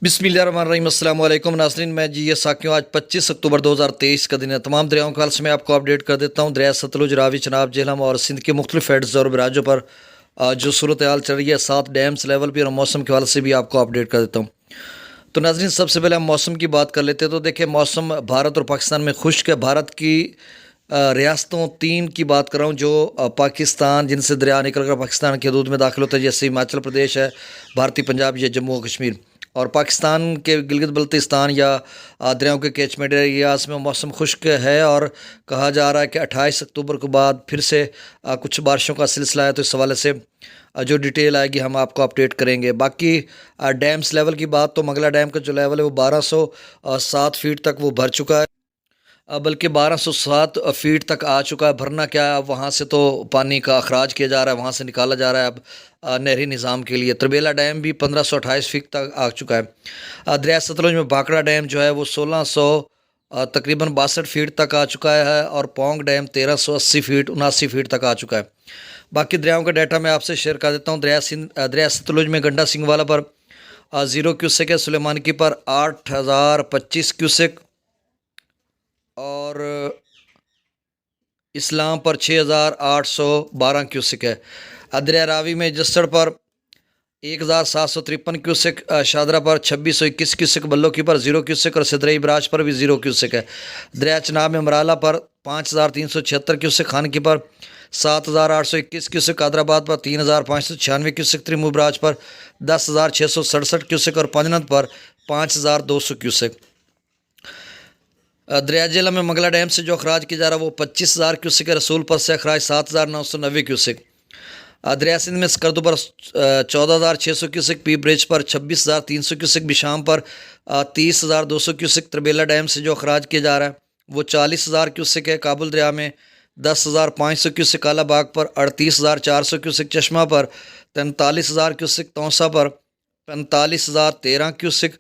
बिस्मिल्लाहिर्रहमानिर्रहीम। अस्सलाम वालेकुम नाज़रीन, मैं जी ये साकियों आज 25 अक्टूबर 2023 का दिन है। तमाम दरियाओं के हाल से मैं आपको अपडेट कर देता हूँ। दरिया सतलुज, रावी, चनाब, झेलम और सिंध के मुख्तलिफ हेड्स और बराजों पर जो सूरत हाल चल रही है, 7 डैम्स लेवल पर और मौसम के हवाले से भी आपको अपडेट कर देता हूँ। तो नाज़रीन, सबसे पहले हम मौसम की बात कर लेते हैं। तो देखिए, मौसम भारत और पाकिस्तान में खुश्क है। भारत की रियासतों तीन की बात कर रहा हूँ जो पाकिस्तान जिनसे दरिया निकल कर पाकिस्तान की हदूद में दाखिल होता है, जैसे हिमाचल प्रदेश है, भारतीय पंजाब या जम्मू और कश्मीर। और पाकिस्तान के गिलगित बल्तिस्तान या दरियाओं के कैचमेंट एरियाज में मौसम खुश्क है और कहा जा रहा है कि 28 अक्टूबर के बाद फिर से कुछ बारिशों का सिलसिला है। तो इस हवाले से जो डिटेल आएगी हम आपको अपडेट करेंगे। बाकी डैम्स लेवल की बात, तो मंगला डैम का जो लेवल है वो 1207 फीट तक वो भर चुका है, बल्कि 1207 फीट तक आ चुका है। भरना क्या है, अब वहाँ से तो पानी का अखराज किया जा रहा है, वहाँ से निकाला जा रहा है अब नहरी निज़ाम के लिए। त्रिबेला डैम भी 1528 फीट तक आ चुका है। दरिया सतलुज में भाखड़ा डैम जो है वो 1600 तकरीबन 62 फीट तक आ चुका है और पोंग डैम 1380 फीट 79 फीट तक आ चुका है। बाकी दरियाओं का डाटा मैं आपसे शेयर कर देता हूँ। दरिया सतलुज में गंडा सिंह वाला पर 0 क्यूसेक है, सुलेमान की पर 8025 क्यूसेक और इस्लाम पर 6812 क्यूसिक है। दरिया रावी में जस्सड़ पर 1753 क्यूसिक, शादरा पर 2621 क्यूसिक, बल्लो की पर 0 क्यूसिक और सिदरई बराज पर भी 0 क्यूसिक है। दरिया चनाब में मराला पर 5376 क्यूसिक, खान की पर 7821 क्यूसिक, कादराबाद पर 3596 क्यूसिक, त्रिमू बराज पर 10,667 क्यूसिक और पंजनत पर 5200 क्यूसिक। दरिया झेलम में मंगला डैम से जो अखराज किया जा रहा है वो 25,000 क्यूसिक है। रसूलपुर से अखराज 7,990 क्यूसिक। दरिया सिंध में स्कर्दू पर 14,600 क्यूसिक, पी ब्रिज पर 26,300 क्यूसिक, बिशाम पर 30,200 क्यूसिक। त्रिबेला डैम से जो अखराज किया जा रहा है वो 40,000 क्यूसिक है। काबुल दरिया में 10,500 क्यूसिक, काला बाग पर 38,400 क्यूसिक, चश्मा पर 43,000 क्यूसिक, तौसा पर 45,013 क्यूसिक,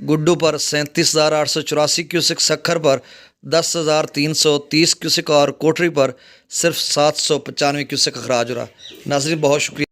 गुड्डू पर 37,884 क्यूसिक, सखर पर 10,330 क्यूसिक और कोटरी पर सिर्फ 795 क्यूसिक अखराज हो रहा। नाज़रीन, बहुत शुक्रिया।